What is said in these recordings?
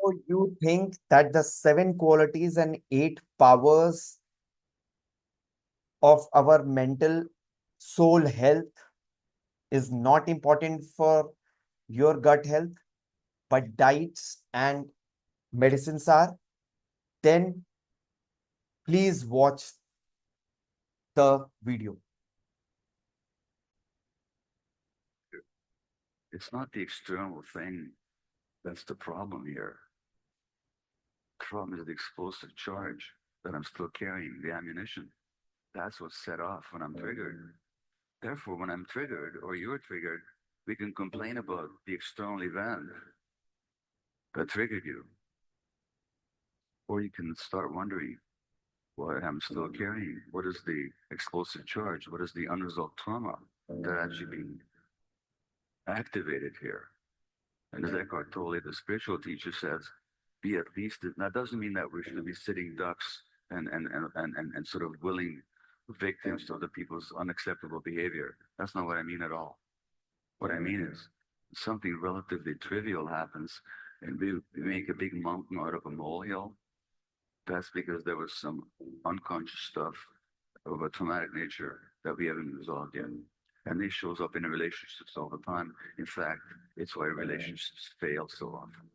So you think that the 7 qualities and 8 powers of our mental soul health is not important for your gut health, but diets and medicines are? Then please watch the video. It's not the external thing that's the problem here. The problem is the explosive charge that I'm still carrying, the ammunition. That's what's set off when I'm triggered. Therefore, when I'm triggered or you're triggered, we can complain about the external event that triggered you. Or you can start wondering what I'm still carrying. What is the explosive charge? What is the unresolved trauma that actually being activated here? And as Eckhart Tolle, the spiritual teacher, says, be at least, that doesn't mean that we should be sitting ducks and sort of willing victims to other people's unacceptable behavior. That's not what I mean at all. What I mean is something relatively trivial happens and we make a big mountain out of a molehill. That's because there was some unconscious stuff of a traumatic nature that we haven't resolved yet. And this shows up in relationships all the time. In fact, it's why relationships fail so often.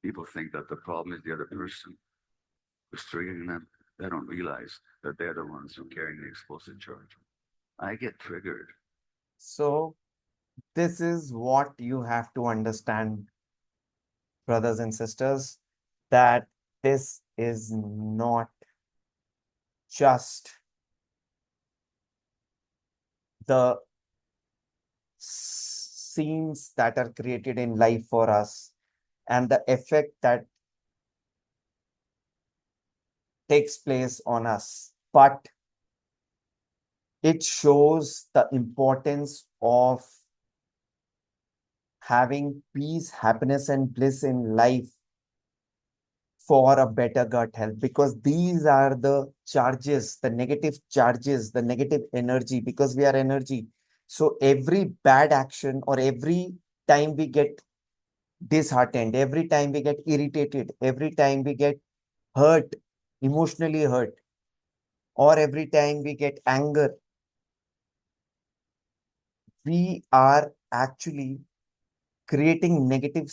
People think that the problem is the other person who's triggering them. They don't realize that they're the ones who are carrying the explosive charge. I get triggered. So this is what you have to understand, brothers and sisters, that this is not just the scenes that are created in life for us and the effect that takes place on us, but it shows the importance of having peace, happiness, and bliss in life for a better gut health, because these are the charges, the negative charges, the negative energy, because we are energy. So every bad action, or every time we get disheartened, every time we get irritated, every time we get hurt, emotionally hurt, or every time we get anger, we are actually creating negative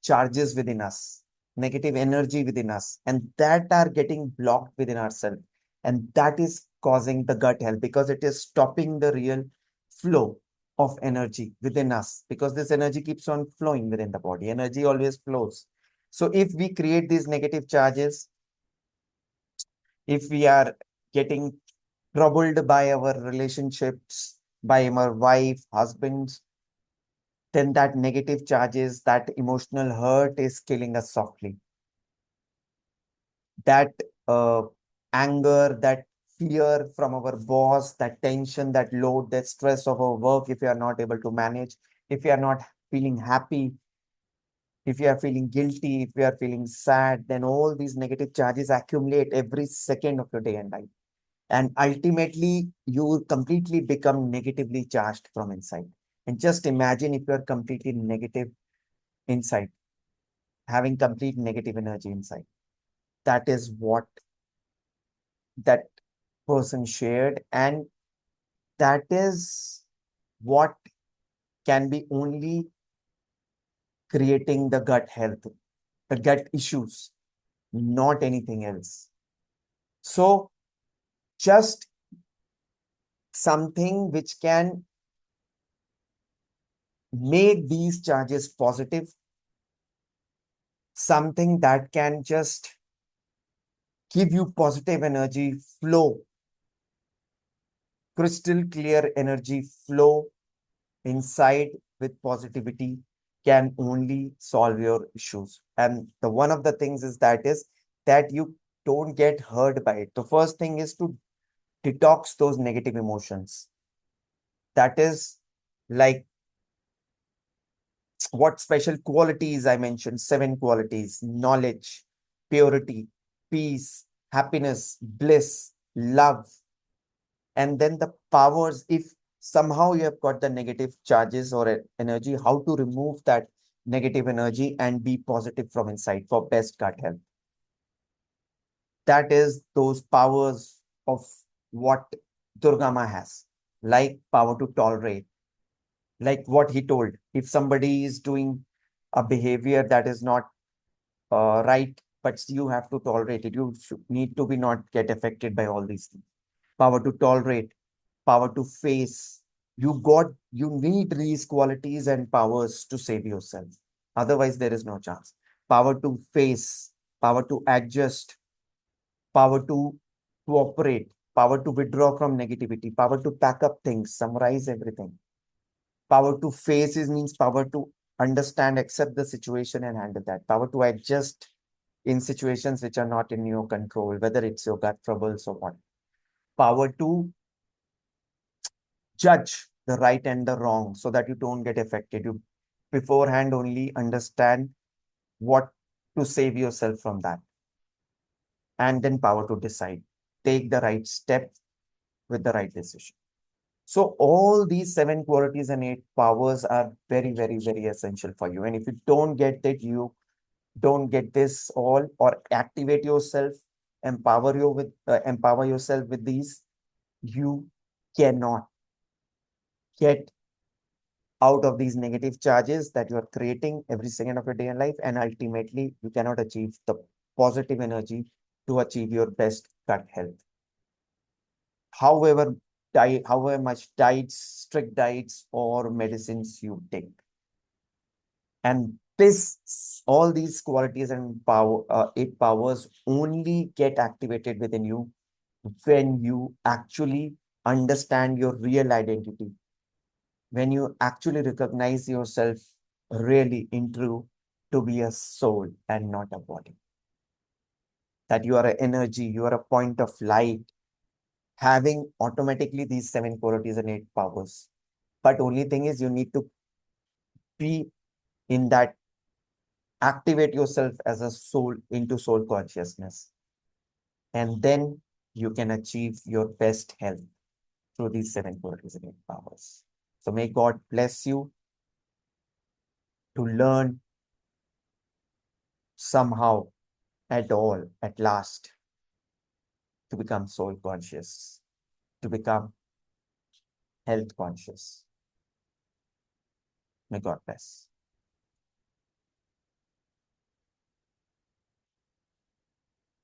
charges within us, negative energy within us, and that are getting blocked within ourselves. And that is causing the gut health, because it is stopping the real flow of energy within us, because this energy keeps on flowing within the body. Energy always flows. So if we create these negative charges, if we are getting troubled by our relationships, by our wife, husbands, then that negative charges, that emotional hurt is killing us softly. That anger, that fear from our boss, that tension, that load, that stress of our work, if you are not able to manage, if you are not feeling happy, if you are feeling guilty, if you are feeling sad, then all these negative charges accumulate every second of your day and night. And ultimately, you will completely become negatively charged from inside. And just imagine if you are completely negative inside, having complete negative energy inside. That is what that person shared. And that is what can be only creating the gut health, the gut issues, not anything else. So, just something which can make these charges positive, something that can just give you positive energy flow, crystal clear energy flow inside with positivity, can only solve your issues. And the one of the things is that you don't get hurt by it. The first thing is to detox those negative emotions. That is like what special qualities I mentioned: 7 qualities: knowledge, purity, peace, happiness, bliss, love. And then the powers, if somehow you have got the negative charges or energy, how to remove that negative energy and be positive from inside for best gut health. That is those powers of what Durgama has, like power to tolerate, like what he told. If somebody is doing a behavior that is not right, but you have to tolerate it. You need to be not get affected by all these things. Power to tolerate, power to face. You need these qualities and powers to save yourself. Otherwise, there is no chance. Power to face, power to adjust, power to cooperate, power to withdraw from negativity, power to pack up things, summarize everything. Power to face is means power to understand, accept the situation and handle that. Power to adjust in situations which are not in your control, whether it's your gut troubles or what. Power to judge the right and the wrong so that you don't get affected. You beforehand only understand what to save yourself from that. And then power to decide, take the right step with the right decision. So all these 7 qualities and 8 powers are very, very, very essential for you. And if you don't get that, you don't get this all or activate yourself, empower yourself with these, you cannot get out of these negative charges that you are creating every second of your day and life. And ultimately, you cannot achieve the positive energy to achieve your best gut health. However, however much diets, strict diets, or medicines you take. And all these qualities and 8 powers only get activated within you when you actually understand your real identity, when you actually recognize yourself really in true to be a soul and not a body. That you are an energy, you are a point of light, having automatically these 7 qualities and 8 powers. But only thing is you need to be in that, activate yourself as a soul into soul consciousness. And then you can achieve your best health through these 7 qualities and 8 powers. So may God bless you to learn somehow at all, at last, to become soul conscious, to become health conscious. May God bless.